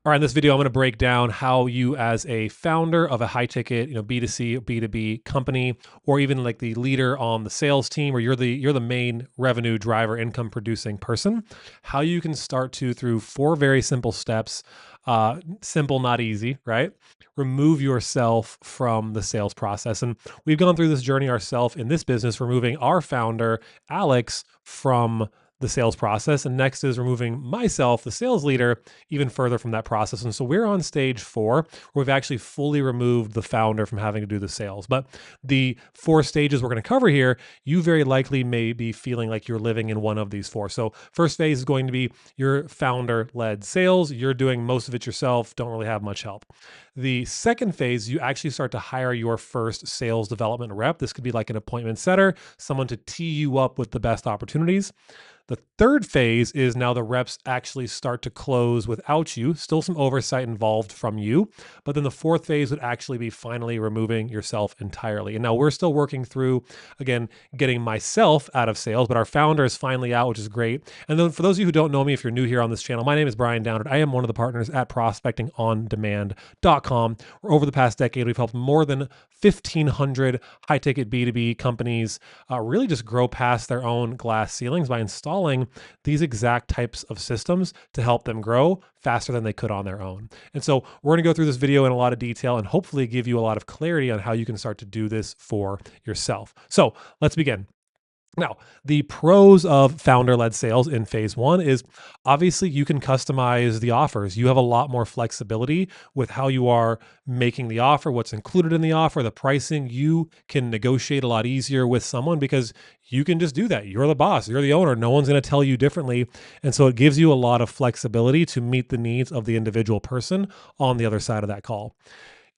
All right, in this video, I'm going to break down how you, as a founder of a high ticket, B2C, B2B company, or even like the leader on the sales team, or you're the main revenue driver, income producing person, how you can start to, through four very simple steps, simple, not easy, right? Remove yourself from the sales process. And we've gone through this journey ourselves in this business, removing our founder, Alex, from the sales process. And next is removing myself, the sales leader, even further from that process. And so we're on stage 4, where we've actually fully removed the founder from having to do the sales. But the 4 stages we're going to cover here, you very likely may be feeling like you're living in one of these 4. So first phase is going to be your founder-led sales. You're doing most of it yourself, don't really have much help. The second phase, you actually start to hire your first sales development rep. This could be like an appointment setter, someone to tee you up with the best opportunities. The third phase is now the reps actually start to close without you, still some oversight involved from you. But then the fourth phase would actually be finally removing yourself entirely. And now we're still working through, again, getting myself out of sales, but our founder is finally out, which is great. And then for those of you who don't know me, if you're new here on this channel, my name is Brian Downard. I am one of the partners at prospectingondemand.com, where over the past decade, we've helped more than 1,500 high-ticket B2B companies really just grow past their own glass ceilings by installing these exact types of systems to help them grow faster than they could on their own. And so we're going to go through this video in a lot of detail and hopefully give you a lot of clarity on how you can start to do this for yourself. So let's begin. Now, the pros of founder-led sales in phase 1 is obviously you can customize the offers. You have a lot more flexibility with how you are making the offer, what's included in the offer, the pricing. You can negotiate a lot easier with someone because you can just do that. You're the boss, you're the owner. No one's going to tell you differently. And so it gives you a lot of flexibility to meet the needs of the individual person on the other side of that call.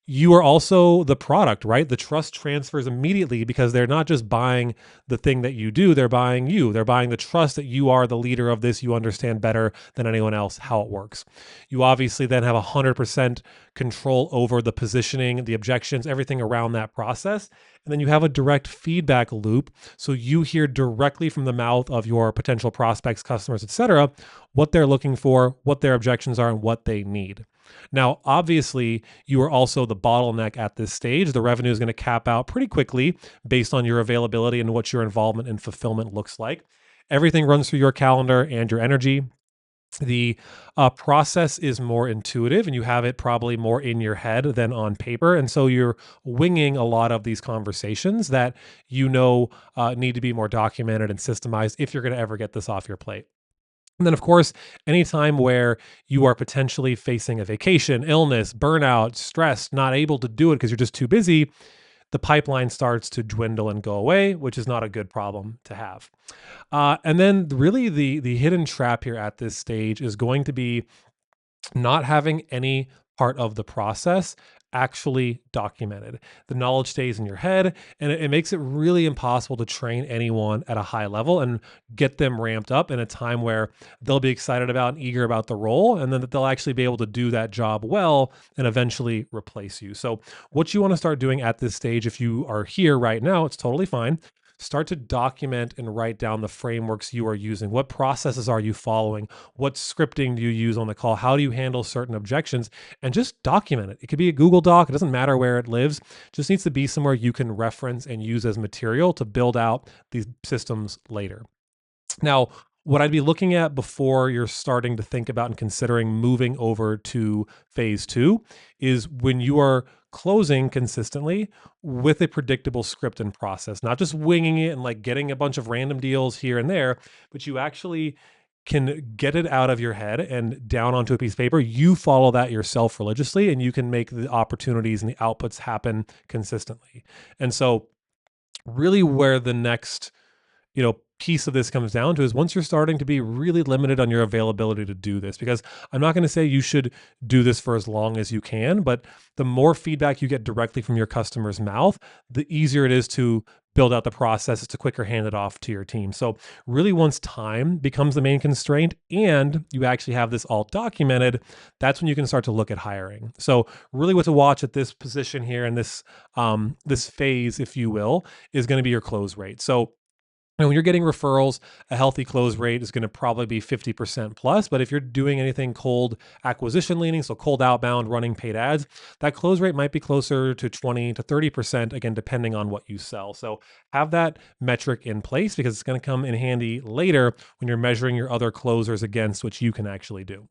You are also the product, right? The trust transfers immediately because they're not just buying the thing that you do, they're buying you. They're buying the trust that you are the leader of this. You understand better than anyone else how it works. You obviously then have 100% control over the positioning, the objections, everything around that process. And then you have a direct feedback loop. So you hear directly from the mouth of your potential prospects, customers, et cetera, what they're looking for, what their objections are, and what they need. Now, obviously, you are also the bottleneck at this stage. The revenue is going to cap out pretty quickly based on your availability and what your involvement and fulfillment looks like. Everything runs through your calendar and your energy. The process is more intuitive and you have it probably more in your head than on paper. And so you're winging a lot of these conversations that need to be more documented and systemized if you're going to ever get this off your plate. And then, of course, anytime where you are potentially facing a vacation, illness, burnout, stress, not able to do it because you're just too busy, the pipeline starts to dwindle and go away, which is not a good problem to have. And then really the hidden trap here at this stage is going to be not having any part of the process actually documented. The knowledge stays in your head and it makes it really impossible to train anyone at a high level and get them ramped up in a time where they'll be excited about and eager about the role, and then that they'll actually be able to do that job well and eventually replace you. So what you want to start doing at this stage, if you are here right now, it's totally fine. Start to document and write down the frameworks you are using. What processes are you following? What scripting do you use on the call? How do you handle certain objections? And just document it. It could be a Google Doc. It doesn't matter where it lives. It just needs to be somewhere you can reference and use as material to build out these systems later. Now, what I'd be looking at before you're starting to think about and considering moving over to phase 2 is when you are closing consistently with a predictable script and process, not just winging it and like getting a bunch of random deals here and there, but you actually can get it out of your head and down onto a piece of paper. You follow that yourself religiously and you can make the opportunities and the outputs happen consistently. And so really where the next piece of this comes down to is once you're starting to be really limited on your availability to do this, because I'm not going to say you should do this for as long as you can, but the more feedback you get directly from your customer's mouth, the easier it is to build out the process. It's a quicker hand it off to your team. So really once time becomes the main constraint and you actually have this all documented, that's when you can start to look at hiring. So really what to watch at this position here and this phase, if you will, is going to be your close rate. So And when you're getting referrals, a healthy close rate is going to probably be 50% plus. But if you're doing anything cold acquisition leaning, so cold outbound, running paid ads, that close rate might be closer to 20 to 30%, again, depending on what you sell. So have that metric in place because it's going to come in handy later when you're measuring your other closers against what you can actually do.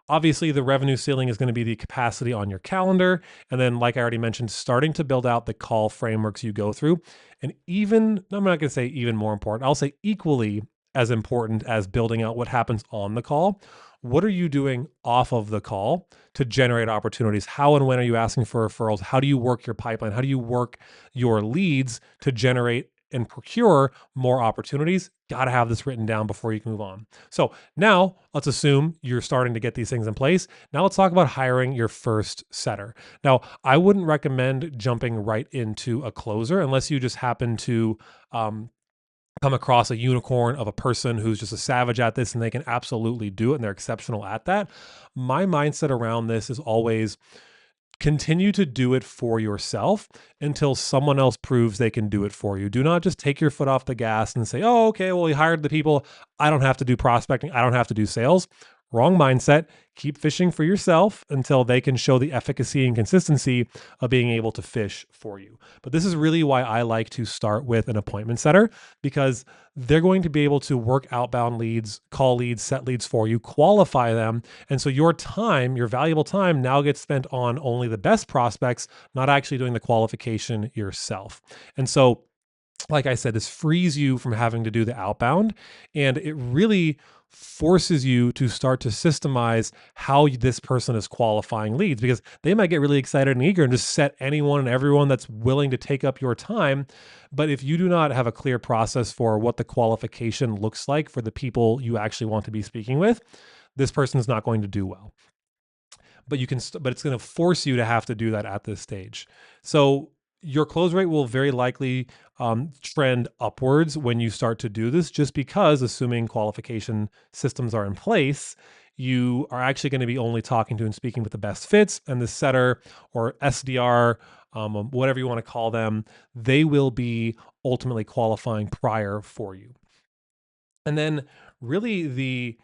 Obviously, the revenue ceiling is going to be the capacity on your calendar. And then, like I already mentioned, starting to build out the call frameworks you go through. And even, I'm not going to say even more important, I'll say equally as important as building out what happens on the call. What are you doing off of the call to generate opportunities? How and when are you asking for referrals? How do you work your pipeline? How do you work your leads to generate and procure more opportunities? Got to have this written down before you can move on. So now let's assume you're starting to get these things in place. Now let's talk about hiring your first setter. Now, I wouldn't recommend jumping right into a closer unless you just happen to come across a unicorn of a person who's just a savage at this and they can absolutely do it and they're exceptional at that. My mindset around this is always continue to do it for yourself until someone else proves they can do it for you. Do not just take your foot off the gas and say, oh, okay, well, we hired the people. I don't have to do prospecting. I don't have to do sales. Wrong mindset. Keep fishing for yourself until they can show the efficacy and consistency of being able to fish for you. But this is really why I like to start with an appointment setter, because they're going to be able to work outbound leads, call leads, set leads for you, qualify them. And so your time, your valuable time now gets spent on only the best prospects, not actually doing the qualification yourself. And so, like I said, this frees you from having to do the outbound, and it really forces you to start to systemize how this person is qualifying leads, because they might get really excited and eager and just set anyone and everyone that's willing to take up your time. But if you do not have a clear process for what the qualification looks like for the people you actually want to be speaking with, this person is not going to do well. But but it's going to force you to have to do that at this stage. So your close rate will very likely trend upwards when you start to do this, just because, assuming qualification systems are in place, you are actually going to be only talking to and speaking with the best fits, and the setter or SDR, whatever you want to call them, they will be ultimately qualifying prior for you. And then really the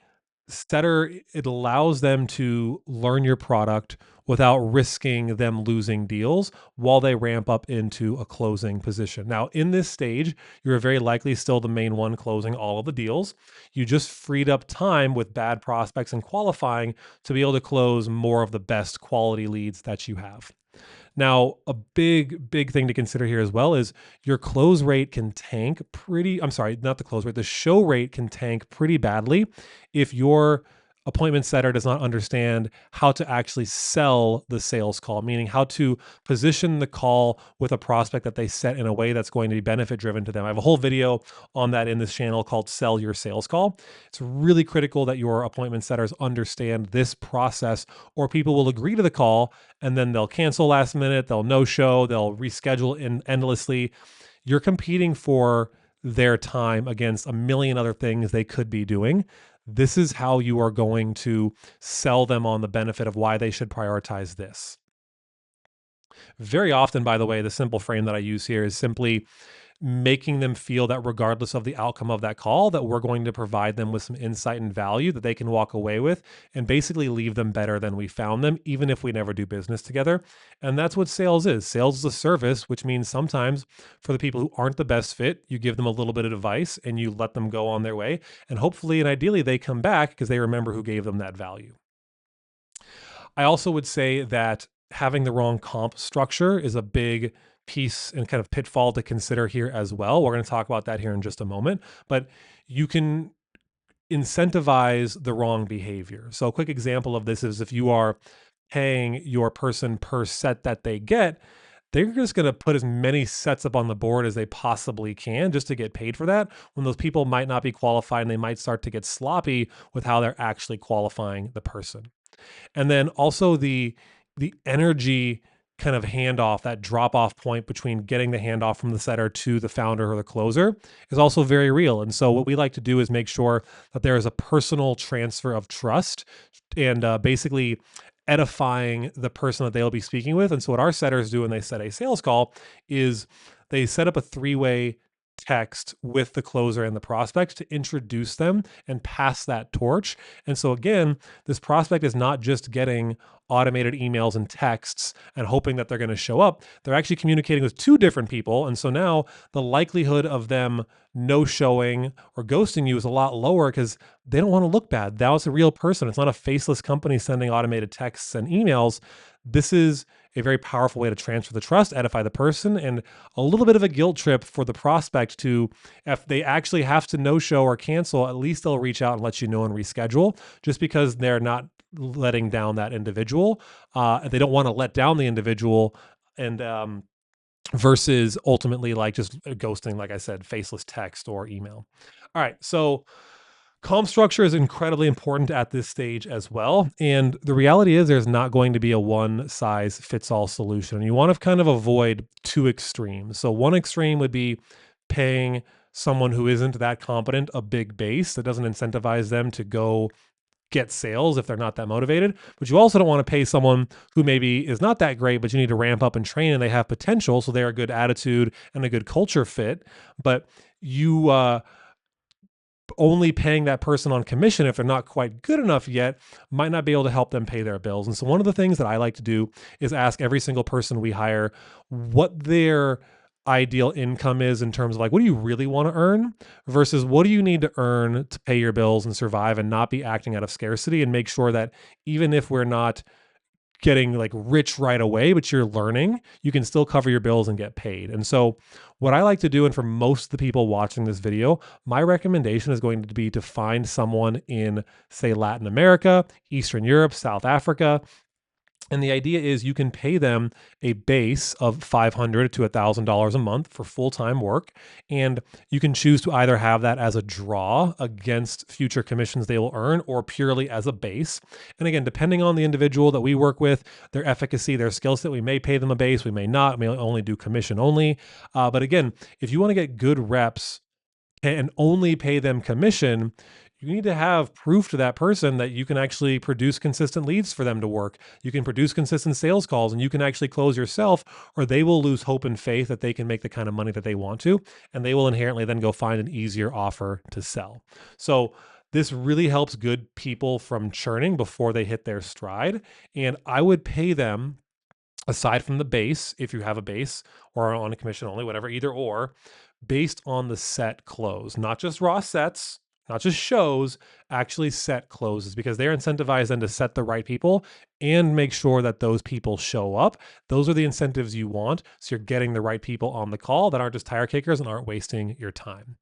setter, it allows them to learn your product without risking them losing deals while they ramp up into a closing position. Now, in this stage, you're very likely still the main one closing all of the deals. You just freed up time with bad prospects and qualifying to be able to close more of the best quality leads that you have. Now, a big thing to consider here as well is your close rate can tank I'm sorry, not the close rate, the show rate can tank pretty badly if your appointment setter does not understand how to actually sell the sales call, meaning how to position the call with a prospect that they set in a way that's going to be benefit driven to them. I have a whole video on that in this channel called Sell Your Sales Call. It's really critical that your appointment setters understand this process, or people will agree to the call and then they'll cancel last minute, they'll no show, they'll reschedule endlessly. You're competing for their time against a million other things they could be doing. This is how you are going to sell them on the benefit of why they should prioritize this. Very often, by the way, the simple frame that I use here is simply making them feel that regardless of the outcome of that call, that we're going to provide them with some insight and value that they can walk away with and basically leave them better than we found them, even if we never do business together. And that's what sales is. Sales is a service, which means sometimes for the people who aren't the best fit, you give them a little bit of advice and you let them go on their way. And hopefully and ideally they come back because they remember who gave them that value. I also would say that having the wrong comp structure is a big piece and kind of pitfall to consider here as well. We're going to talk about that here in just a moment, but you can incentivize the wrong behavior. So a quick example of this is if you are paying your person per set that they get, they're just going to put as many sets up on the board as they possibly can just to get paid for that, when those people might not be qualified and they might start to get sloppy with how they're actually qualifying the person. And then also the energy kind of handoff, that drop off point between getting the handoff from the setter to the founder or the closer is also very real. And so what we like to do is make sure that there is a personal transfer of trust and basically edifying the person that they'll be speaking with. And so what our setters do when they set a sales call is they set up a three-way text with the closer and the prospect to introduce them and pass that torch. And so again, this prospect is not just getting automated emails and texts and hoping that they're going to show up. They're actually communicating with two different people. And so now the likelihood of them no showing or ghosting you is a lot lower because they don't want to look bad. Now it's a real person. It's not a faceless company sending automated texts and emails. This is a very powerful way to transfer the trust, edify the person, and a little bit of a guilt trip for the prospect to, if they actually have to no show or cancel, at least they'll reach out and let you know and reschedule just because they're not letting down that individual. They don't want to let down the individual and, versus ultimately like just ghosting, like I said, faceless text or email. All right. So, comm structure is incredibly important at this stage as well. And the reality is there's not going to be a one size fits all solution. You want to kind of avoid two extremes. So one extreme would be paying someone who isn't that competent a big base that doesn't incentivize them to go get sales if they're not that motivated. But you also don't want to pay someone who maybe is not that great, but you need to ramp up and train and they have potential. So they're a good attitude and a good culture fit. But you, only paying that person on commission if they're not quite good enough yet might not be able to help them pay their bills. And so one of the things that I like to do is ask every single person we hire what their ideal income is in terms of like, what do you really want to earn versus what do you need to earn to pay your bills and survive and not be acting out of scarcity, and make sure that even if we're not getting like rich right away, but you're learning, you can still cover your bills and get paid. And so what I like to do, and for most of the people watching this video, my recommendation is going to be to find someone in, say, Latin America, Eastern Europe, South Africa. And the idea is you can pay them a base of $500 to $1,000 a month for full-time work. And you can choose to either have that as a draw against future commissions they will earn or purely as a base. And again, depending on the individual that we work with, their efficacy, their skill set, we may pay them a base, we may not, we may only do commission only. But again, if you want to get good reps and only pay them commission, you need to have proof to that person that you can actually produce consistent leads for them to work. You can produce consistent sales calls and you can actually close yourself, or they will lose hope and faith that they can make the kind of money that they want to, and they will inherently then go find an easier offer to sell. So this really helps good people from churning before they hit their stride. And I would pay them, aside from the base, if you have a base, or on a commission only, whatever, either or, based on the set close, not just raw sets, not just shows, actually set closes, because they're incentivized then to set the right people and make sure that those people show up. Those are the incentives you want. So you're getting the right people on the call that aren't just tire kickers and aren't wasting your time.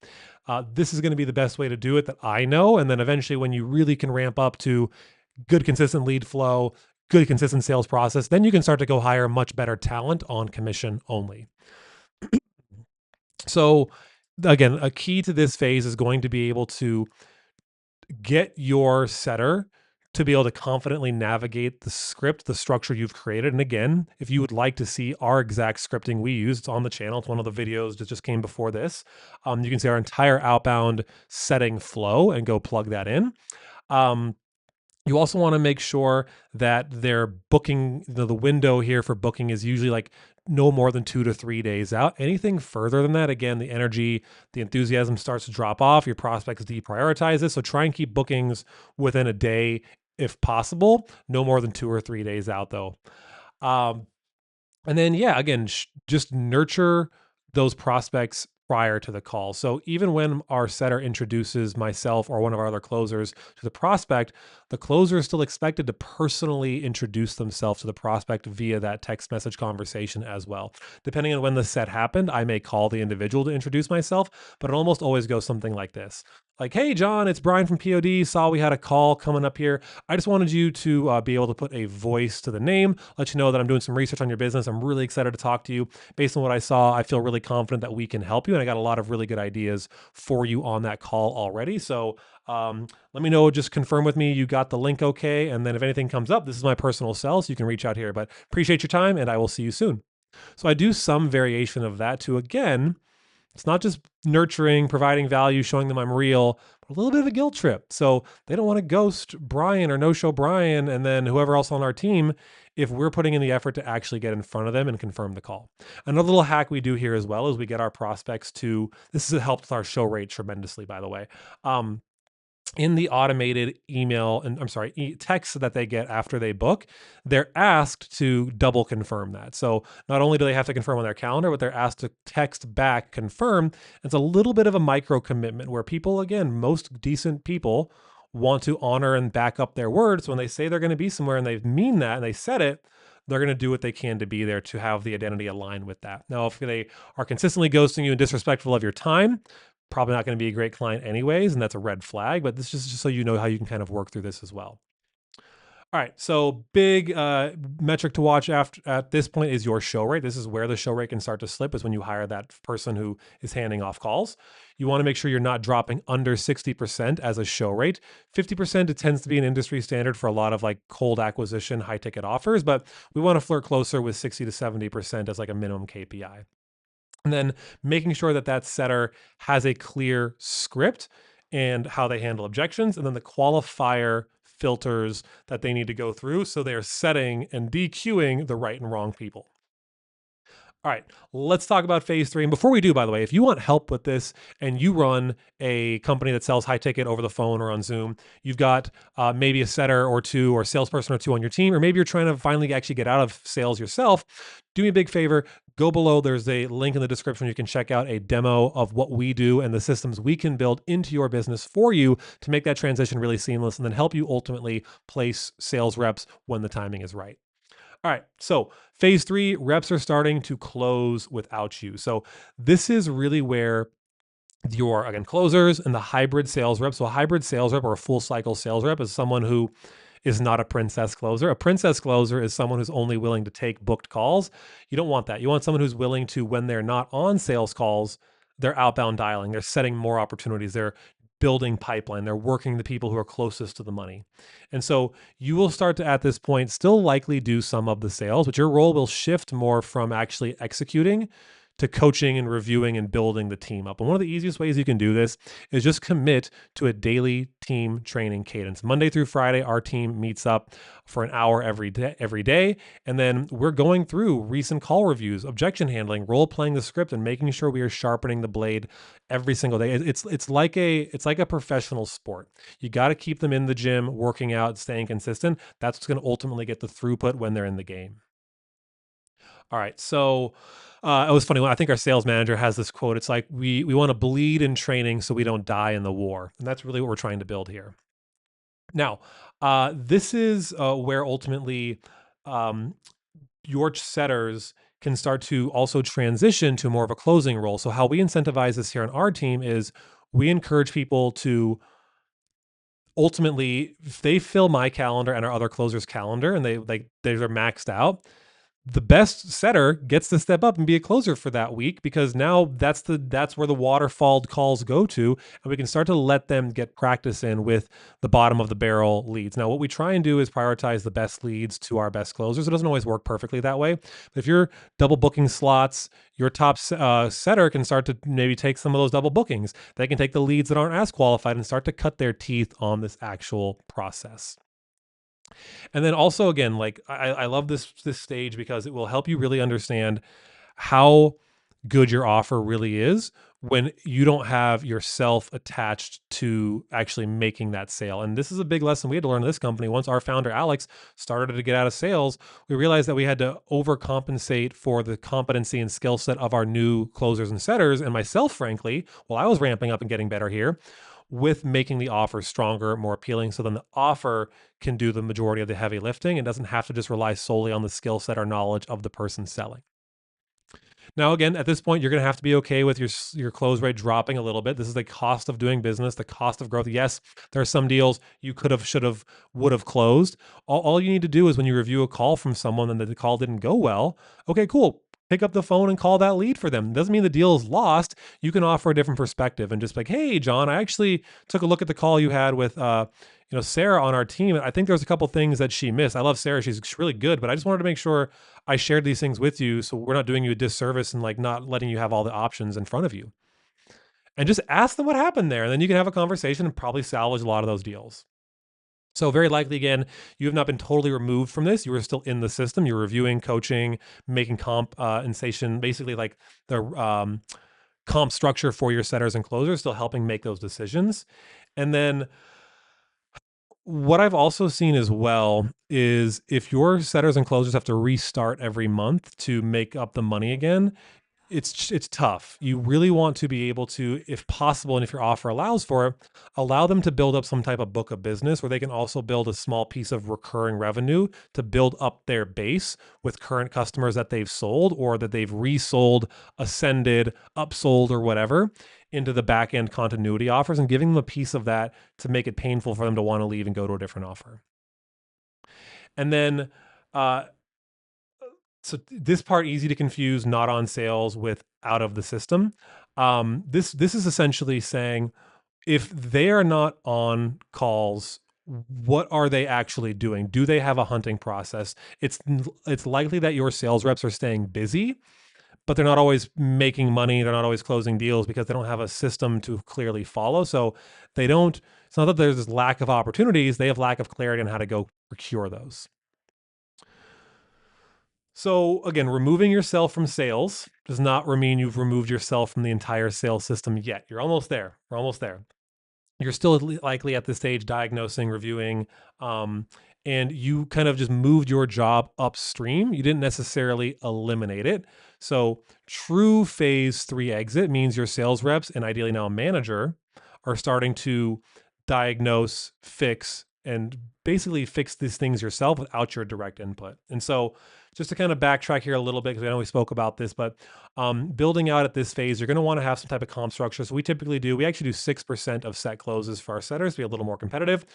This is going to be the best way to do it that I know. And then eventually when you really can ramp up to good, consistent lead flow, good, consistent sales process, then you can start to go hire much better talent on commission only. So again, a key to this phase is going to be able to get your setter to be able to confidently navigate the script, the structure you've created. And again, if you would like to see our exact scripting we use, it's on the channel. It's one of the videos that just came before this. You can see our entire outbound setting flow and go plug that in. You also want to make sure that their booking, the window here for booking is usually like no more than 2 to 3 days out. Anything further than that, again, the energy, the enthusiasm starts to drop off. Your prospects deprioritize this. So try and keep bookings within a day if possible. No more than 2 or 3 days out though. And then, yeah, again, just nurture those prospects prior to the call. So even when our setter introduces myself or one of our other closers to the prospect, the closer is still expected to personally introduce themselves to the prospect via that text message conversation as well. Depending on when the set happened, I may call the individual to introduce myself, but it almost always goes something like this. Like, hey, John, it's Brian from POD. Saw we had a call coming up here. I just wanted you to be able to put a voice to the name, let you know that I'm doing some research on your business. I'm really excited to talk to you. Based on what I saw, I feel really confident that we can help you. And I got a lot of really good ideas for you on that call already. So let me know, just confirm with me you got the link okay. And then if anything comes up, this is my personal cell, so you can reach out here. But appreciate your time, and I will see you soon. So I do some variation of that to, again, it's not just nurturing, providing value, showing them I'm real, but a little bit of a guilt trip. So they don't want to ghost Brian or no show Brian and then whoever else on our team if we're putting in the effort to actually get in front of them and confirm the call. Another little hack we do here as well is we get our prospects to, this has helped with our show rate tremendously, by the way. In the automated email and text that they get after they book, they're asked to double confirm that. So not only do they have to confirm on their calendar, but they're asked to text back confirm. It's a little bit of a micro commitment where people, again, most decent people want to honor and back up their words. When they say they're going to be somewhere and they mean that and they said it, they're going to do what they can to be there to have the identity align with that. Now, if they are consistently ghosting you and disrespectful of your time, probably not going to be a great client anyways, and that's a red flag, but this is just so you know how you can kind of work through this as well. All right, so big metric to watch at this point is your show rate. This is where the show rate can start to slip, is when you hire that person who is handing off calls. You want to make sure you're not dropping under 60% as a show rate. 50%, it tends to be an industry standard for a lot of like cold acquisition, high ticket offers, but we want to flirt closer with 60 to 70% as like a minimum KPI. And then making sure that that setter has a clear script and how they handle objections, and then the qualifier filters that they need to go through. So they're setting and DQing the right and wrong people. All right, let's talk about phase 3. And before we do, by the way, if you want help with this and you run a company that sells high ticket over the phone or on Zoom, you've got maybe a setter or two or salesperson or two on your team, or maybe you're trying to finally actually get out of sales yourself, do me a big favor, go below. There's a link in the description. You can check out a demo of what we do and the systems we can build into your business for you to make that transition really seamless and then help you ultimately place sales reps when the timing is right. All right, so phase 3, reps are starting to close without you. So this is really where your, again, closers and the hybrid sales rep. So a hybrid sales rep or a full cycle sales rep is someone who is not a princess closer. A princess closer is someone who's only willing to take booked calls. You don't want that. You want someone who's willing to, when they're not on sales calls, they're outbound dialing, they're setting more opportunities, they're building pipeline, they're working the people who are closest to the money. And so you will start to, at this point, still likely do some of the sales, but your role will shift more from actually executing to coaching and reviewing and building the team up. And one of the easiest ways you can do this is just commit to a daily team training cadence. Monday through Friday, our team meets up for an hour every day. And then we're going through recent call reviews, objection handling, role playing the script, and making sure we are sharpening the blade every single day. It's like a professional sport. You got to keep them in the gym, working out, staying consistent. That's what's going to ultimately get the throughput when they're in the game. All right. So it was funny. I think our sales manager has this quote. It's like, we want to bleed in training so we don't die in the war. And that's really what we're trying to build here. Now, this is where ultimately your setters can start to also transition to more of a closing role. So how we incentivize this here on our team is we encourage people to ultimately, if they fill my calendar and our other closers' calendar and they're maxed out, the best setter gets to step up and be a closer for that week, because now that's where the waterfall calls go to, and we can start to let them get practice in with the bottom of the barrel leads. Now, what we try and do is prioritize the best leads to our best closers. It doesn't always work perfectly that way. But if you're double booking slots, your top setter can start to maybe take some of those double bookings. They can take the leads that aren't as qualified and start to cut their teeth on this actual process. And then also, again, like I love this stage because it will help you really understand how good your offer really is when you don't have yourself attached to actually making that sale. And this is a big lesson we had to learn in this company. Once our founder, Alex, started to get out of sales, we realized that we had to overcompensate for the competency and skill set of our new closers and setters, and myself, frankly, while I was ramping up and getting better here, with making the offer stronger, more appealing, so then the offer can do the majority of the heavy lifting and doesn't have to just rely solely on the skill set or knowledge of the person selling. Now, again, at this point, you're going to have to be okay with your close rate dropping a little bit. This is the cost of doing business, the cost of growth. Yes, there are some deals you could have, should have, would have closed. All you need to do is, when you review a call from someone and the call didn't go well, okay, cool, pick up the phone and call that lead for them. Doesn't mean the deal is lost. You can offer a different perspective and just be like, hey, John, I actually took a look at the call you had with Sarah on our team. I think there's a couple things that she missed. I love Sarah. She's really good, but I just wanted to make sure I shared these things with you so we're not doing you a disservice and like not letting you have all the options in front of you. and just ask them what happened there. And then you can have a conversation and probably salvage a lot of those deals. So very likely, again, you have not been totally removed from this. You are still in the system. You're reviewing, coaching, making compensation, basically like the comp structure for your setters and closers, still helping make those decisions. And then what I've also seen as well is if your setters and closers have to restart every month to make up the money again, it's tough. You really want to be able to, if possible, and if your offer allows for it, allow them to build up some type of book of business where they can also build a small piece of recurring revenue to build up their base with current customers that they've sold or that they've resold, ascended, upsold, or whatever into the back end continuity offers, and giving them a piece of that to make it painful for them to want to leave and go to a different offer. And then so this part easy to confuse not on sales with out of the system. This is essentially saying if they are not on calls, what are they actually doing? Do they have a hunting process? It's likely that your sales reps are staying busy, but they're not always making money. They're not always closing deals because they don't have a system to clearly follow. So they don't. It's not that there's this lack of opportunities. They have lack of clarity on how to go procure those. So again, removing yourself from sales does not mean you've removed yourself from the entire sales system yet. You're almost there. We're almost there. You're still likely at this stage diagnosing, reviewing, and you kind of just moved your job upstream. You didn't necessarily eliminate it. So true phase 3 exit means your sales reps and ideally now a manager are starting to diagnose, fix, and basically fix these things yourself without your direct input. And so just to kind of backtrack here a little bit, because I know we spoke about this, but building out at this phase, you're going to want to have some type of comp structure. So we actually do 6% of set closes for our setters to be a little more competitive,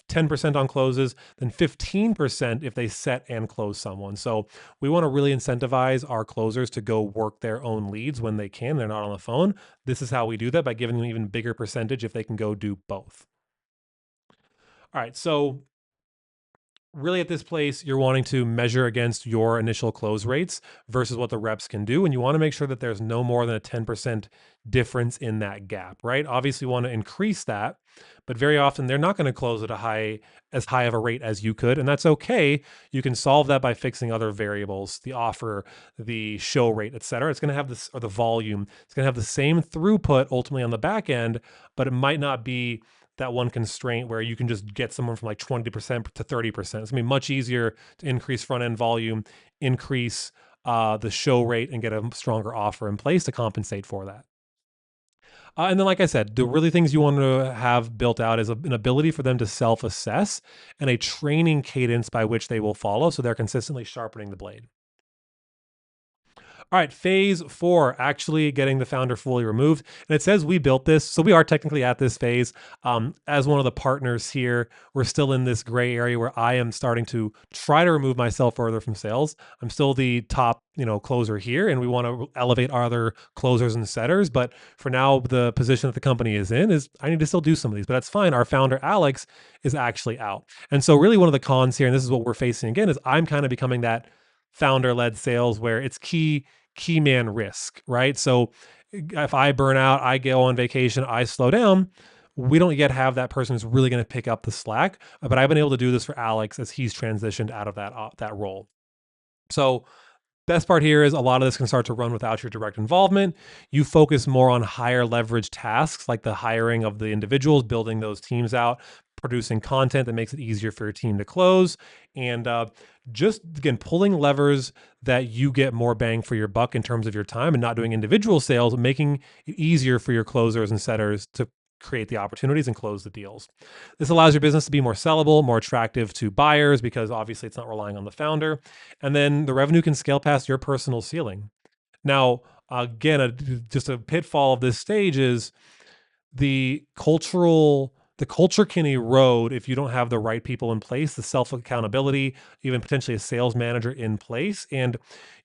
10% on closes, then 15% if they set and close someone. So we want to really incentivize our closers to go work their own leads when they can. They're not on the phone. This is how we do that, by giving them even bigger percentage if they can go do both. All right, so really at this place, you're wanting to measure against your initial close rates versus what the reps can do. And you want to make sure that there's no more than a 10% difference in that gap, right? Obviously, you want to increase that, but very often they're not going to close at as high of a rate as you could. And that's okay. You can solve that by fixing other variables, the offer, the show rate, et cetera. It's going to have this, or the volume. It's going to have the same throughput ultimately on the back end, but it might not be that one constraint where you can just get someone from like 20% to 30%. It's gonna be much easier to increase front end volume, increase the show rate, and get a stronger offer in place to compensate for that. And then, like I said, the really things you want to have built out is an ability for them to self-assess and a training cadence by which they will follow, so they're consistently sharpening the blade. All right, phase 4, actually getting the founder fully removed. And it says we built this. So we are technically at this phase. As one of the partners here, we're still in this gray area where I am starting to try to remove myself further from sales. I'm still the top, closer here, and we want to elevate our other closers and setters. But for now, the position that the company is in is I need to still do some of these, but that's fine. Our founder, Alex, is actually out. And so really one of the cons here, and this is what we're facing again, is I'm kind of becoming that founder-led sales where it's key man risk, right? So if I burn out, I go on vacation, I slow down, we don't yet have that person who's really going to pick up the slack. But I've been able to do this for Alex as he's transitioned out of that role. So best part here is a lot of this can start to run without your direct involvement. You focus more on higher leverage tasks like the hiring of the individuals, building those teams out, producing content that makes it easier for your team to close, and just again pulling levers that you get more bang for your buck in terms of your time, and not doing individual sales, making it easier for your closers and setters to create the opportunities and close the deals. This allows your business to be more sellable, more attractive to buyers, because obviously it's not relying on the founder. And then the revenue can scale past your personal ceiling. Now, again, just a pitfall of this stage is the culture can erode if you don't have the right people in place, the self-accountability, even potentially a sales manager in place. And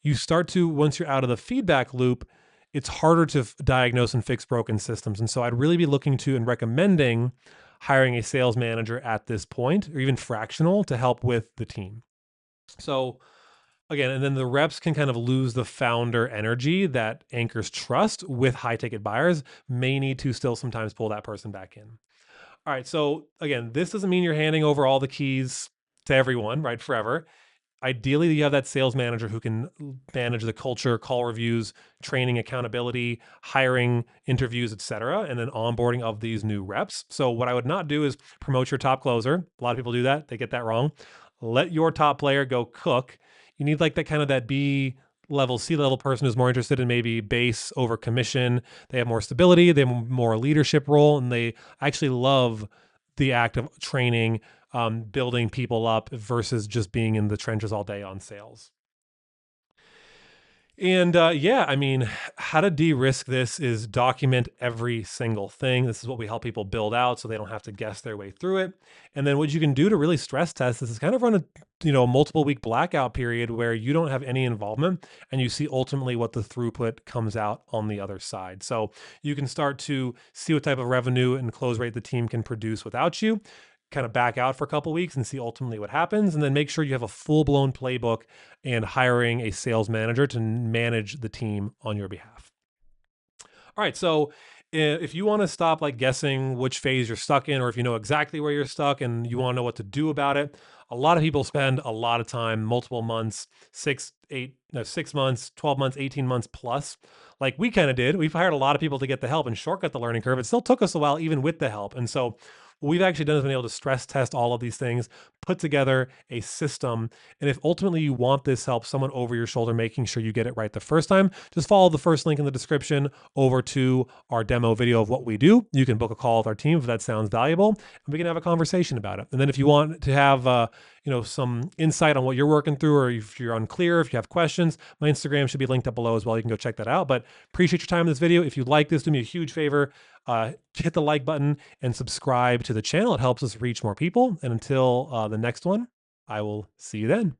you start to, once you're out of the feedback loop, it's harder to diagnose and fix broken systems. And so I'd really be looking to and recommending hiring a sales manager at this point, or even fractional, to help with the team. So Again, and then the reps can kind of lose the founder energy that anchors trust with high ticket buyers, may need to still sometimes pull that person back in. All right. So again, this doesn't mean you're handing over all the keys to everyone, right? Forever. Ideally, you have that sales manager who can manage the culture, call reviews, training, accountability, hiring, interviews, etc., and then onboarding of these new reps. So what I would not do is promote your top closer. A lot of people do that. They get that wrong. Let your top player go cook. You need like that kind of that B level, C level person who's more interested in maybe base over commission. They have more stability, they have more leadership role, and they actually love the act of training, building people up versus just being in the trenches all day on sales. And yeah, I mean, how to de-risk this is document every single thing. This is what we help people build out so they don't have to guess their way through it. And then what you can do to really stress test this is kind of run a multiple week blackout period where you don't have any involvement and you see ultimately what the throughput comes out on the other side. So you can start to see what type of revenue and close rate the team can produce without you, kind of back out for a couple weeks and see ultimately what happens, and then make sure you have a full-blown playbook and hiring a sales manager to manage the team on your behalf. All right, so if you want to stop like guessing which phase you're stuck in, or if you know exactly where you're stuck and you want to know what to do about it, a lot of people spend a lot of time, multiple months, 6 months, 12 months, 18 months plus. Like we kind of did. We've hired a lot of people to get the help and shortcut the learning curve. It still took us a while, even with the help. And so what we've actually done is been able to stress test all of these things, put together a system. And if ultimately you want this help, someone over your shoulder, making sure you get it right the first time, just follow the first link in the description over to our demo video of what we do. You can book a call with our team if that sounds valuable, and we can have a conversation about it. And then if you want to have some insight on what you're working through, or if you're unclear, if you have questions, my Instagram should be linked up below as well. You can go check that out. But appreciate your time in this video. If you like this, do me a huge favor. Hit the like button and subscribe to the channel. It helps us reach more people. And until the next one, I will see you then.